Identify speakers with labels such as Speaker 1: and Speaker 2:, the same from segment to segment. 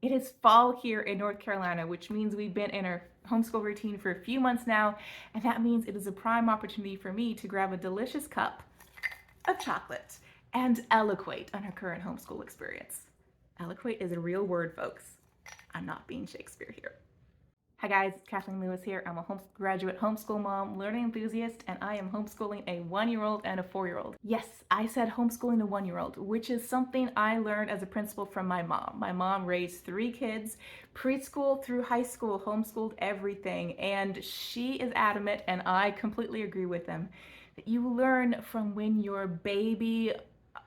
Speaker 1: It is fall here in North Carolina, which means we've been in our homeschool routine for a few months now, and that means it is a prime opportunity for me to grab a delicious cup of chocolate and eloquate on her current homeschool experience. Eloquate is a real word, folks. I'm not being Shakespeare here. Hi guys, it's Kathleen Lewis here. I'm a graduate homeschool mom, learning enthusiast, and I am homeschooling a 1-year-old and a 4-year-old. Yes, I said homeschooling a 1-year-old, which is something I learned as a principal from my mom. My mom raised 3 kids, preschool through high school, homeschooled everything, and she is adamant, and I completely agree with them, that you learn from when you're a baby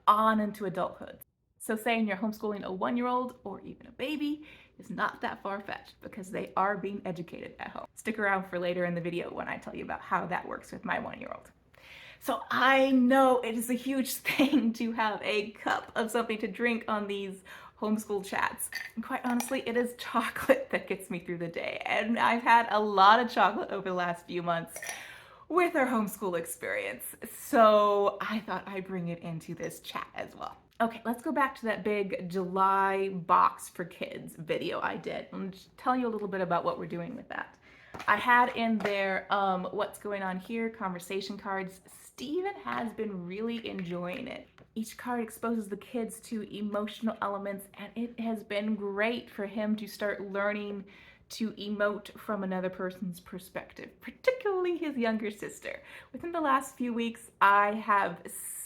Speaker 1: on into adulthood. So saying you're homeschooling a 1-year-old or even a baby is not that far-fetched because they are being educated at home. Stick around for later in the video when I tell you about how that works with my 1-year-old. So I know it is a huge thing to have a cup of something to drink on these homeschool chats. And quite honestly, it is chocolate that gets me through the day. And I've had a lot of chocolate over the last few months with our homeschool experience. So I thought I'd bring it into this chat as well. Okay, let's go back to that big July box for kids video I did. I'll just tell you a little bit about what we're doing with that. I had in there what's going on here, conversation cards. Steven has been really enjoying it. Each card exposes the kids to emotional elements, and it has been great for him to start learning to emote from another person's perspective, particularly his younger sister. Within the last few weeks, I have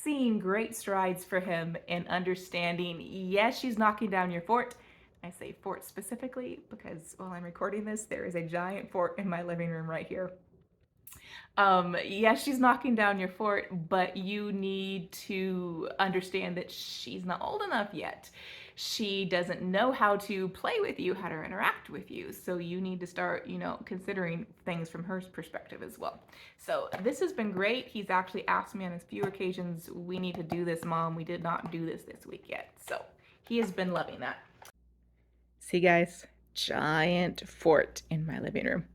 Speaker 1: seen great strides for him in understanding, yes, she's knocking down your fort. I say fort specifically because while I'm recording this, there is a giant fort in my living room right here. Yes, she's knocking down your fort, but you need to understand that she's not old enough yet. She doesn't know how to play with you, how to interact with you. So you need to start, considering things from her perspective as well. So this has been great. He's actually asked me on a few occasions, we need to do this, Mom. We did not do this week yet. So he has been loving that. See guys, giant fort in my living room.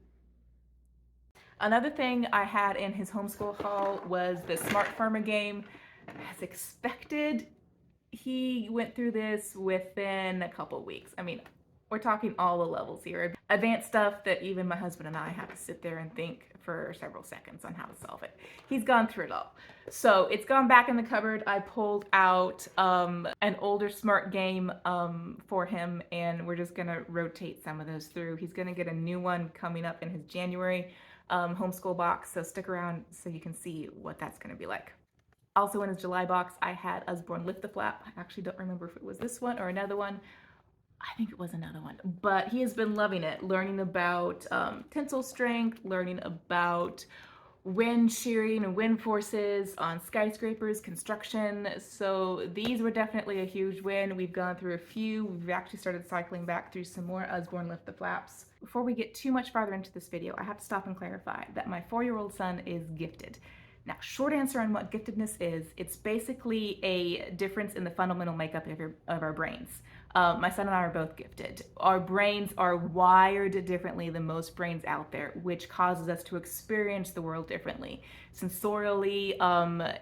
Speaker 1: Another thing I had in his homeschool haul was the Smart Farmer game. As expected, he went through this within a couple weeks. I mean, we're talking all the levels here. Advanced stuff that even my husband and I have to sit there and think for several seconds on how to solve it. He's gone through it all. So it's gone back in the cupboard. I pulled out an older smart game for him, and we're just gonna rotate some of those through. He's gonna get a new one coming up in his January homeschool box, so stick around so you can see what that's gonna be like. Also in his July box, I had Usborne Lift the Flap. I actually don't remember if it was this one or another one. I think it was another one, but he has been loving it, learning about tensile strength, learning about wind shearing and wind forces on skyscrapers, construction. So these were definitely a huge win. We've gone through a few. We've actually started cycling back through some more Usborne Lift the Flaps. Before we get too much farther into this video, I have to stop and clarify that my 4-year-old son is gifted. Now, short answer on what giftedness is, it's basically a difference in the fundamental makeup of our brains. My son and I are both gifted. Our brains are wired differently than most brains out there, which causes us to experience the world differently. Sensorially,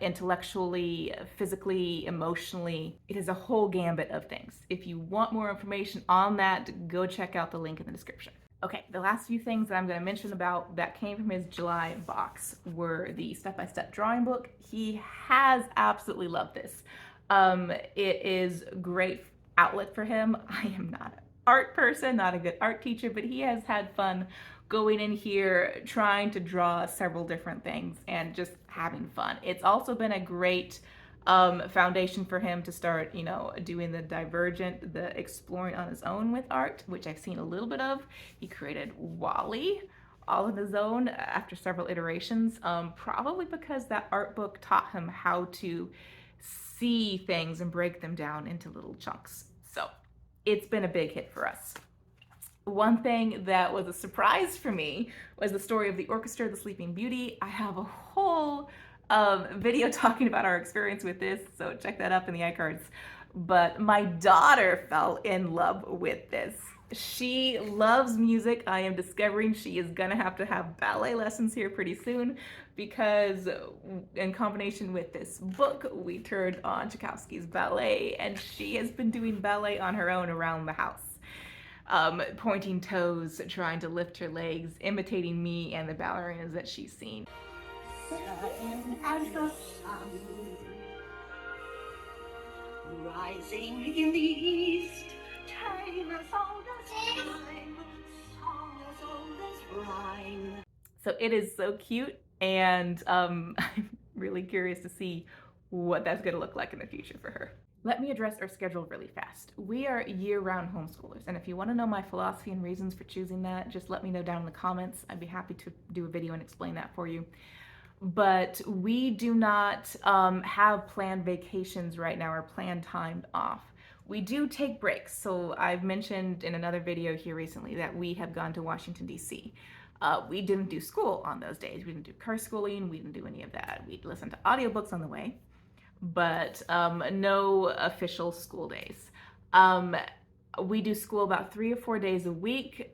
Speaker 1: intellectually, physically, emotionally. It is a whole gambit of things. If you want more information on that, go check out the link in the description. Okay, the last few things that I'm going to mention about that came from his July box were the step-by-step drawing book. He has absolutely loved this. It is great outlet for him. I am not an art person, not a good art teacher, but he has had fun going in here trying to draw several different things and just having fun. It's also been a great foundation for him to start, doing the divergent, the exploring on his own with art, which I've seen a little bit of. He created Wall-E all on his own after several iterations, probably because that art book taught him how to see things and break them down into little chunks. So it's been a big hit for us. One thing that was a surprise for me was the story of the orchestra, The Sleeping Beauty. I have a whole video talking about our experience with this, so check that up in the iCards. But my daughter fell in love with this. She loves music. I am discovering she is gonna have to have ballet lessons here pretty soon because in combination with this book, we turned on Tchaikovsky's ballet, and she has been doing ballet on her own around the house. pointing toes, trying to lift her legs, imitating me and the ballerinas that she's seen.
Speaker 2: Certain as the sun, rising in the east, tale as old as time, song as old as rhyme.
Speaker 1: So it is so cute, and I'm really curious to see what that's going to look like in the future for her. Let me address our schedule really fast. We are year-round homeschoolers, and if you want to know my philosophy and reasons for choosing that, just let me know down in the comments. I'd be happy to do a video and explain that for you. But we do not have planned vacations right now or planned time off. We do take breaks. So I've mentioned in another video here recently that we have gone to Washington, D.C. We didn't do school on those days. We didn't do car schooling. We didn't do any of that. We'd listen to audiobooks on the way, but no official school days. We do school about 3 or 4 days a week.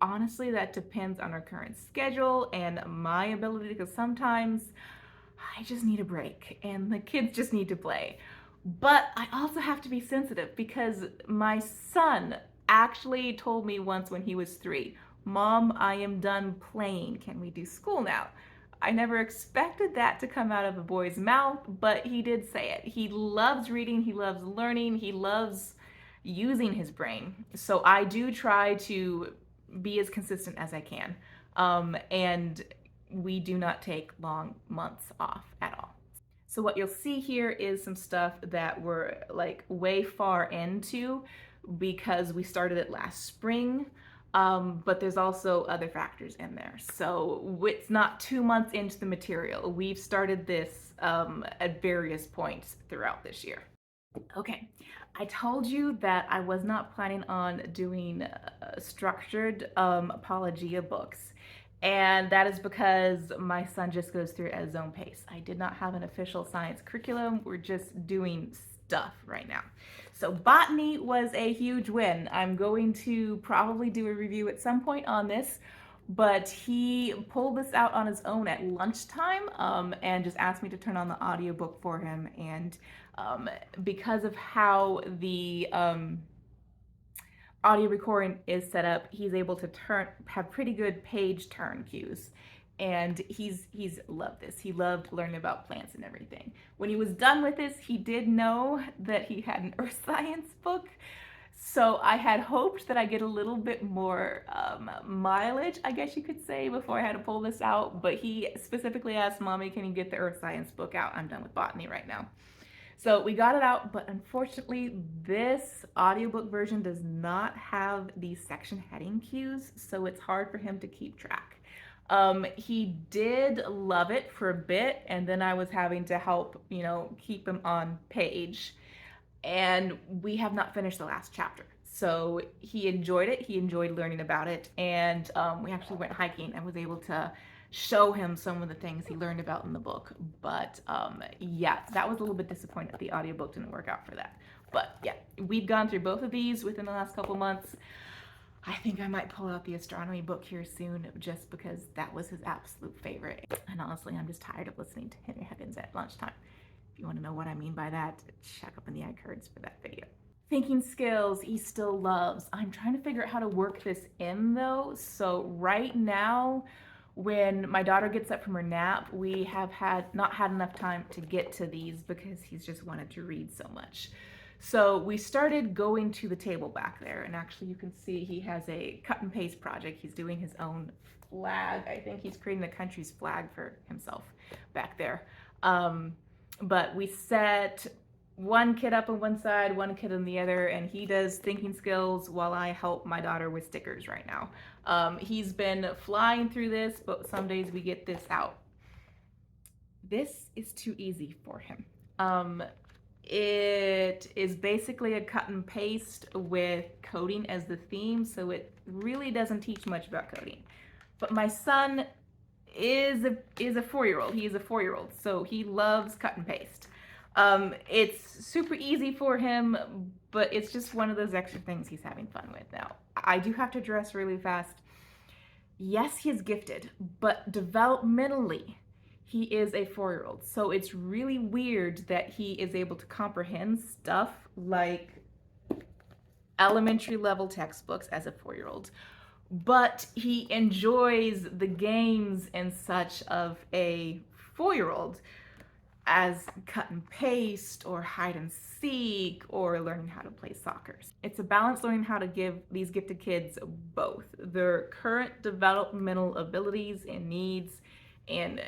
Speaker 1: Honestly, that depends on our current schedule and my ability, because sometimes I just need a break and the kids just need to play. But I also have to be sensitive, because my son actually told me once when he was 3, "Mom, I am done playing. Can we do school now?" I never expected that to come out of a boy's mouth, but he did say it. He loves reading, he loves learning, he loves using his brain. So I do try to be as consistent as I can. And we do not take long months off at all. So what you'll see here is some stuff that we're like way far into because we started it last spring. But there's also other factors in there. So it's not 2 months into the material. We've started this at various points throughout this year. Okay, I told you that I was not planning on doing structured Apologia books. And that is because my son just goes through it at his own pace. I did not have an official science curriculum. We're just doing stuff right now. So botany was a huge win. I'm going to probably do a review at some point on this, but he pulled this out on his own at lunchtime and just asked me to turn on the audiobook for him. And because of how the audio recording is set up, he's able to have pretty good page turn cues. And he's loved this. He loved learning about plants and everything. When he was done with this, he did know that he had an earth science book. So I had hoped that I get a little bit more mileage, I guess you could say, before I had to pull this out. But he specifically asked, "Mommy, can you get the earth science book out? I'm done with botany right now." So we got it out, but unfortunately this audiobook version does not have these section heading cues, so it's hard for him to keep track. He did love it for a bit, and then I was having to help, keep him on page. And we have not finished the last chapter. So he enjoyed it. He enjoyed learning about it. And we actually went hiking and was able to show him some of the things he learned about in the book. But yeah, that was a little bit disappointing that the audiobook didn't work out for that. But yeah, we've gone through both of these within the last couple months. I think I might pull out the astronomy book here soon, just because that was his absolute favorite. And honestly, I'm just tired of listening to Henry Huggins at lunchtime. If you want to know what I mean by that, check up in the iCards for that video. Thinking skills, he still loves. I'm trying to figure out how to work this in though. So right now, when my daughter gets up from her nap, we have not had enough time to get to these because he's just wanted to read so much. So we started going to the table back there, and actually you can see he has a cut and paste project. He's doing his own flag. I think he's creating the country's flag for himself back there. But we set one kid up on one side, one kid on the other, and he does thinking skills while I help my daughter with stickers right now. He's been flying through this, but some days we get this out. This is too easy for him. It is basically a cut and paste with coding as the theme, so it really doesn't teach much about coding. But my son is a 4-year-old. He is a 4-year-old, so he loves cut and paste. It's super easy for him, but it's just one of those extra things he's having fun with now. I do have to address really fast. Yes, he is gifted, but developmentally, he is a 4-year-old. So it's really weird that he is able to comprehend stuff like elementary level textbooks as a 4-year-old, but he enjoys the games and such of a 4-year-old, as cut and paste or hide and seek or learning how to play soccer. It's a balance learning how to give these gifted kids both their current developmental abilities and needs and,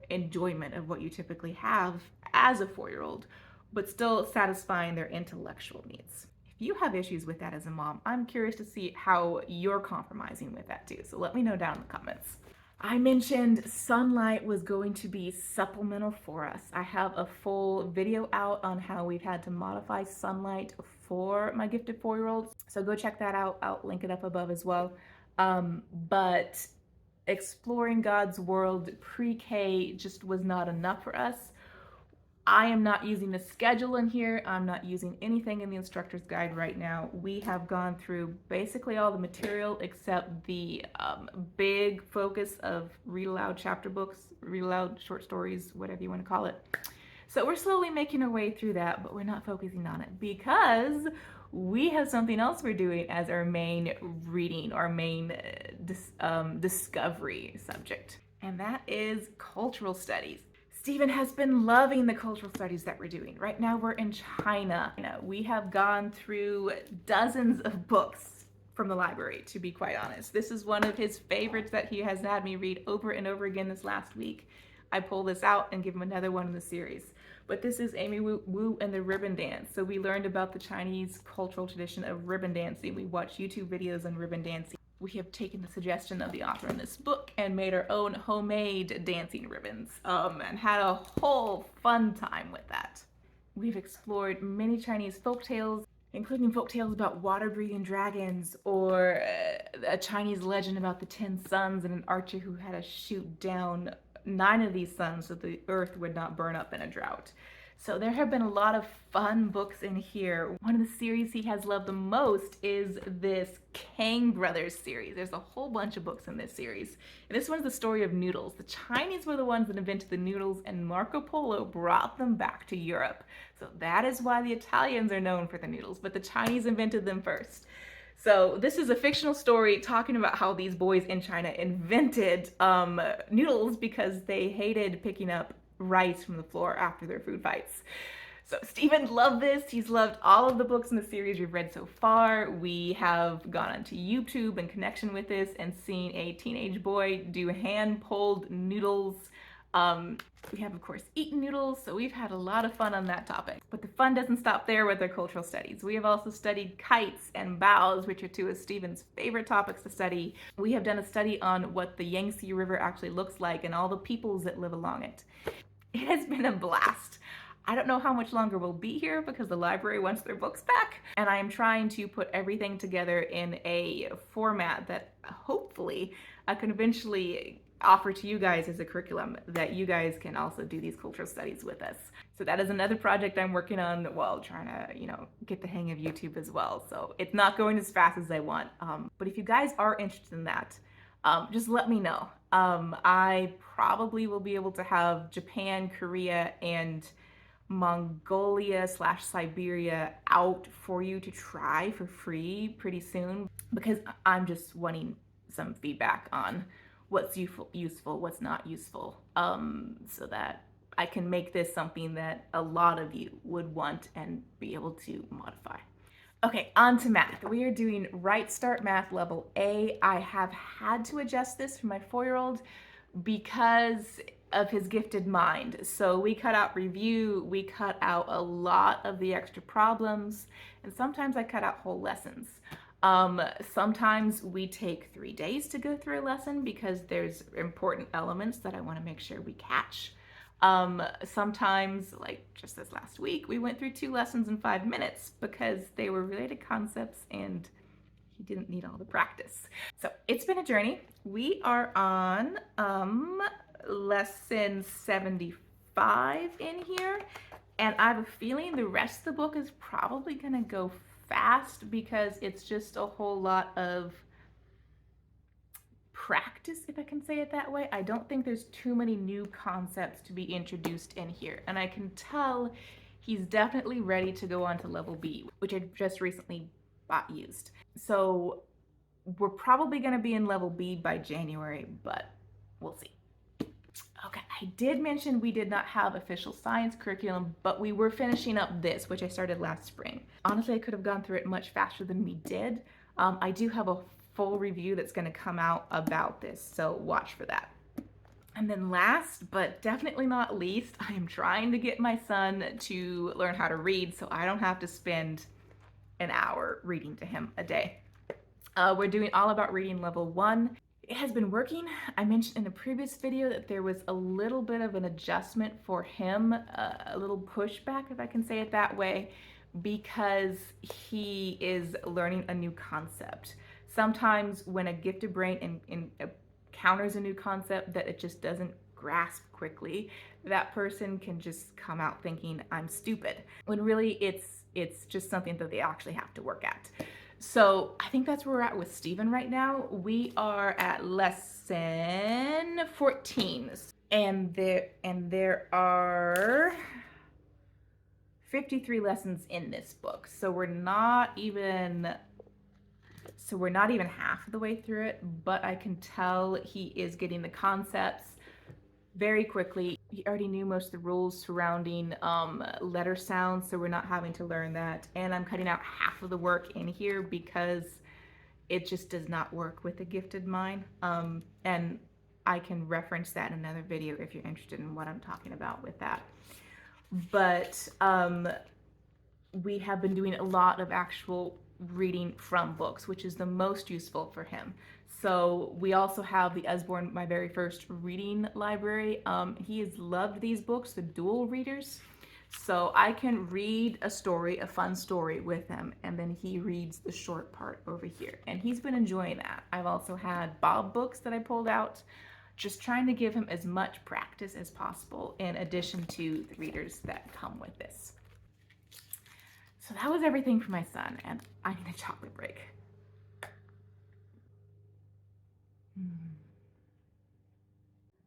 Speaker 1: enjoyment of what you typically have as a 4-year-old, but still satisfying their intellectual needs. If you have issues with that as a mom, I'm curious to see how you're compromising with that too. So let me know down in the comments. I mentioned Sonlight was going to be supplemental for us. I have a full video out on how we've had to modify Sonlight for my gifted 4-year-olds. So go check that out. I'll link it up above as well. But exploring God's world pre-K just was not enough for us. I am not using the schedule in here. I'm not using anything in the instructor's guide right now. We have gone through basically all the material except the big focus of read aloud chapter books, read aloud short stories, whatever you want to call it. So we're slowly making our way through that, but we're not focusing on it because we have something else we're doing as our main reading, our main discovery subject, and that is cultural studies. Stephen has been loving the cultural studies that we're doing. Right now we're in China. We have gone through dozens of books from the library, to be quite honest. This is one of his favorites that he has had me read over and over again this last week. I pull this out and give him another one in the series. But this is Amy Wu and the ribbon dance. So we learned about the Chinese cultural tradition of ribbon dancing. We watched YouTube videos on ribbon dancing. We have taken the suggestion of the author in this book and made our own homemade dancing ribbons and had a whole fun time with that. We've explored many Chinese folktales, including folktales about water-breathing dragons or a Chinese legend about the 10 suns and an archer who had to shoot down 9 of these suns so the earth would not burn up in a drought. So there have been a lot of fun books in here. One of the series he has loved the most is this Kang Brothers series. There's a whole bunch of books in this series. And this one's the story of noodles. The Chinese were the ones that invented the noodles and Marco Polo brought them back to Europe. So that is why the Italians are known for the noodles, but the Chinese invented them first. So this is a fictional story talking about how these boys in China invented noodles because they hated picking up rice from the floor after their food fights. So Stephen loved this. He's loved all of the books in the series we've read so far. We have gone onto YouTube in connection with this and seen a teenage boy do hand-pulled noodles. We have, of course, eaten noodles, so we've had a lot of fun on that topic. But the fun doesn't stop there with our cultural studies. We have also studied kites and bows, which are 2 of Stephen's favorite topics to study. We have done a study on what the Yangtze River actually looks like and all the peoples that live along it. It has been a blast. I don't know how much longer we'll be here because the library wants their books back, and I am trying to put everything together in a format that hopefully I can eventually offer to you guys as a curriculum that you guys can also do these cultural studies with us. So that is another project I'm working on while trying to, get the hang of YouTube as well. So it's not going as fast as I want. But if you guys are interested in that, just let me know. I probably will be able to have Japan, Korea, and Mongolia/Siberia out for you to try for free pretty soon because I'm just wanting some feedback on what's useful, what's not useful, so that I can make this something that a lot of you would want and be able to modify. Okay, on to math. We are doing RightStart Math Level A. I have had to adjust this for my 4-year-old because of his gifted mind. So we cut out review, we cut out a lot of the extra problems, and sometimes I cut out whole lessons. Sometimes we take 3 days to go through a lesson because there's important elements that I want to make sure we catch. Sometimes, like just this last week, we went through 2 lessons in 5 minutes because they were related concepts and he didn't need all the practice. So it's been a journey. We are on lesson 75 in here, and I have a feeling the rest of the book is probably gonna go fast because it's just a whole lot of practice, if I can say it that way. I don't think there's too many new concepts to be introduced in here, and I can tell he's definitely ready to go on to level B, which I just recently spot used. So we're probably going to be in level B by January, but we'll see. Okay, I did mention we did not have official science curriculum, but we were finishing up this, which I started last spring. Honestly, I could have gone through it much faster than we did. I do have a full review that's going to come out about this, so watch for that. And then last, but definitely not least, I am trying to get my son to learn how to read so I don't have to spend an hour reading to him a day. We're doing All About Reading Level 1. It has been working. I mentioned in a previous video that there was a little bit of an adjustment for him, a little pushback, if I can say it that way, because he is learning a new concept. Sometimes when a gifted brain encounters a new concept that it just doesn't grasp quickly, that person can just come out thinking, I'm stupid, when really it's just something that they actually have to work at. So I think that's where we're at with Stephen right now. We are at lesson 14, and there are 53 lessons in this book. So we're not even half of the way through it, but I can tell he is getting the concepts very quickly. He already knew most of the rules surrounding letter sounds, so we're not having to learn that. And I'm cutting out half of the work in here because it just does not work with a gifted mind. And I can reference that in another video if you're interested in what I'm talking about with that. But we have been doing a lot of actual reading from books, which is the most useful for him. So we also have the Usborne, my very first reading library. He has loved these books, the dual readers. So I can read a story, a fun story with him, and then he reads the short part over here. And he's been enjoying that. I've also had Bob books that I pulled out, just trying to give him as much practice as possible in addition to the readers that come with this. So that was everything for my son, and I need a chocolate break.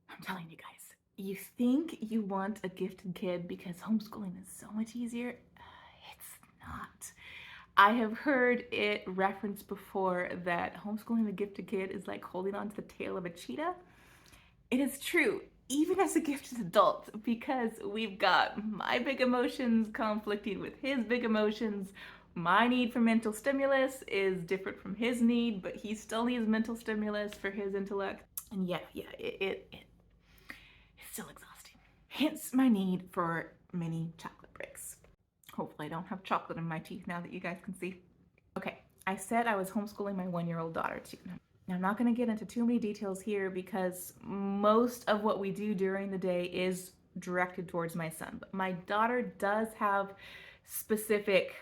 Speaker 1: I'm telling you guys, you think you want a gifted kid because homeschooling is so much easier? It's not. I have heard it referenced before that homeschooling a gifted kid is like holding on to the tail of a cheetah. It is true, even as a gifted adult, because we've got my big emotions conflicting with his big emotions. My need for mental stimulus is different from his need, but he still needs mental stimulus for his intellect. And it's still exhausting. Hence my need for many chocolate breaks. Hopefully I don't have chocolate in my teeth now that you guys can see. Okay, I said I was homeschooling my 1-year-old daughter too. Now, I'm not going to get into too many details here because most of what we do during the day is directed towards my son. But my daughter does have specific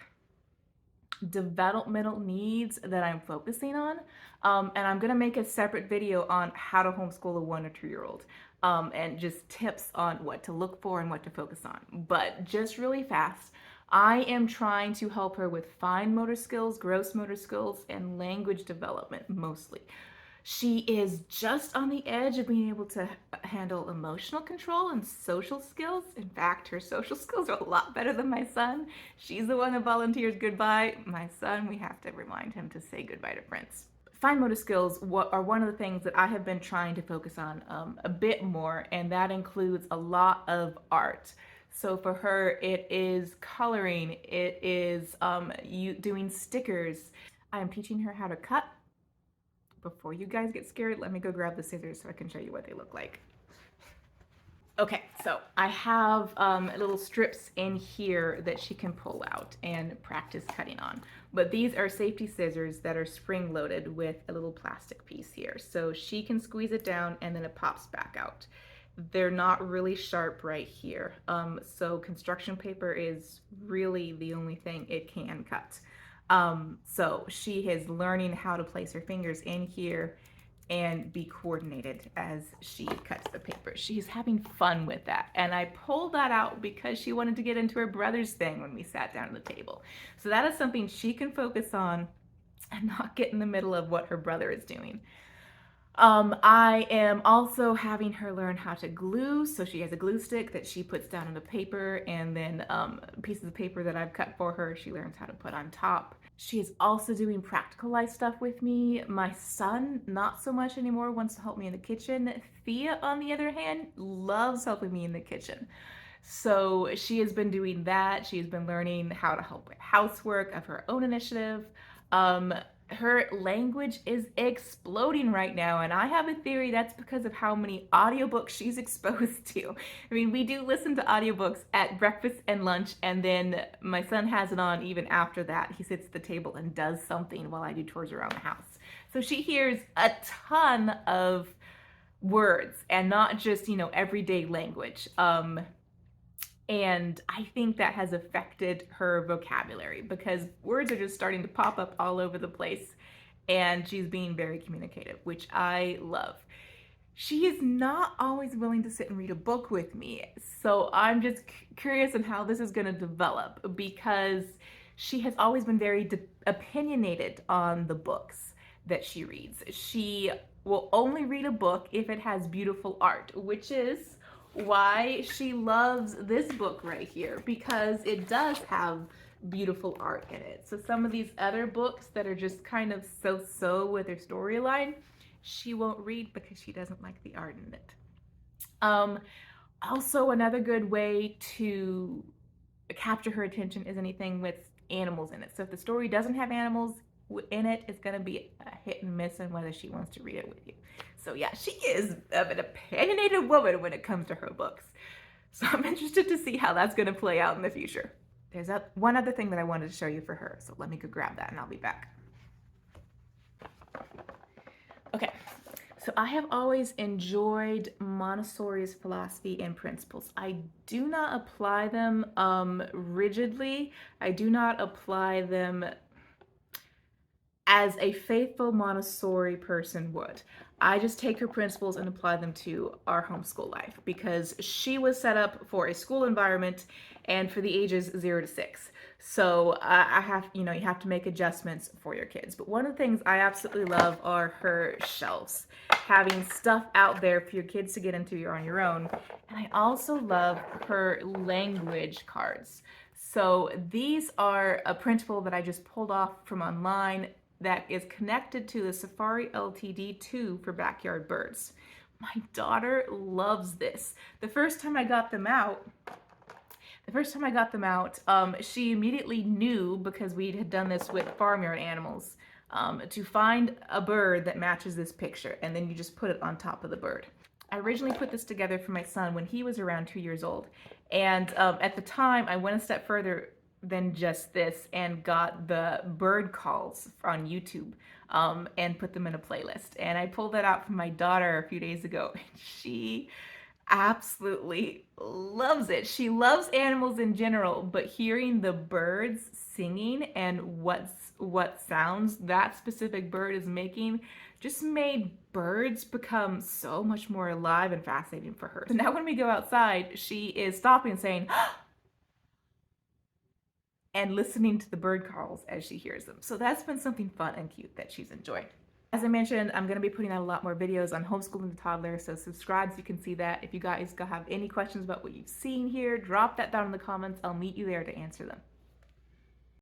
Speaker 1: developmental needs that I'm focusing on. And I'm going to make a separate video on how to homeschool a 1 or 2-year-old and just tips on what to look for and what to focus on. But just really fast, I am trying to help her with fine motor skills, gross motor skills, and language development mostly. She is just on the edge of being able to handle emotional control and social skills. In fact, her social skills are a lot better than my son. She's the one that volunteers goodbye. My son, we have to remind him to say goodbye to friends. Fine motor skills are one of the things that I have been trying to focus on a bit more, and that includes a lot of art. So for her, it is coloring, it is doing stickers. I am teaching her how to cut. Before you guys get scared, let me go grab the scissors so I can show you what they look like. Okay, so I have little strips in here that she can pull out and practice cutting on. But these are safety scissors that are spring-loaded with a little plastic piece here. So she can squeeze it down and then it pops back out. They're not really sharp right here. So construction paper is really the only thing it can cut. So she is learning how to place her fingers in here and be coordinated as she cuts the paper. She's having fun with that. And I pulled that out because she wanted to get into her brother's thing when we sat down at the table. So that is something she can focus on and not get in the middle of what her brother is doing. I am also having her learn how to glue. So she has a glue stick that she puts down on the paper, and then pieces of paper that I've cut for her, she learns how to put on top. She is also doing practical life stuff with me. My son, not so much anymore, wants to help me in the kitchen. Thea, on the other hand, loves helping me in the kitchen. So she has been doing that. She has been learning how to help with housework of her own initiative. Um, her language is exploding right now, and I have a theory that's because of how many audiobooks she's exposed to. I mean, we do listen to audiobooks at breakfast and lunch, and then my son has it on even after that. He sits at the table and does something while I do chores around the house. So she hears a ton of words and not just, everyday language. And I think that has affected her vocabulary because words are just starting to pop up all over the place, and she's being very communicative, which I love. She is not always willing to sit and read a book with me, so I'm just curious on how this is going to develop because she has always been very opinionated on the books that she reads. She will only read a book if it has beautiful art, which is why she loves this book right here, because it does have beautiful art in it. So some of these other books that are just kind of so-so with their storyline, she won't read because she doesn't like the art in it. Also, another good way to capture her attention is anything with animals in it. So if the story doesn't have animals in it, it's going to be a hit and miss on whether she wants to read it with you. So yeah, she is an opinionated woman when it comes to her books. So I'm interested to see how that's going to play out in the future. There's one other thing that I wanted to show you for her. So let me go grab that and I'll be back. Okay, so I have always enjoyed Montessori's philosophy and principles. I do not apply them rigidly. I do not apply them as a faithful Montessori person would. I just take her principles and apply them to our homeschool life because she was set up for a school environment and for the ages 0 to 6. So you have to make adjustments for your kids. But one of the things I absolutely love are her shelves, having stuff out there for your kids to get into on your own. And I also love her language cards. So these are a printable that I just pulled off from online that is connected to the Safari LTD 2 for backyard birds. My daughter loves this. The first time I got them out, she immediately knew, because we had done this with farmyard animals, to find a bird that matches this picture, and then you just put it on top of the bird. I originally put this together for my son when he was around 2 years old, and at the time I went a step further than just this and got the bird calls on YouTube and put them in a playlist. And I pulled that out from my daughter a few days ago, and she absolutely loves it. She loves animals in general, but hearing the birds singing and what sounds that specific bird is making just made birds become so much more alive and fascinating for her. So now when we go outside, she is stopping and saying, and listening to the bird calls as she hears them. So that's been something fun and cute that she's enjoyed. As I mentioned, I'm going to be putting out a lot more videos on homeschooling the toddler, so subscribe so you can see that. If you guys have any questions about what you've seen here, drop that down in the comments. I'll meet you there to answer them.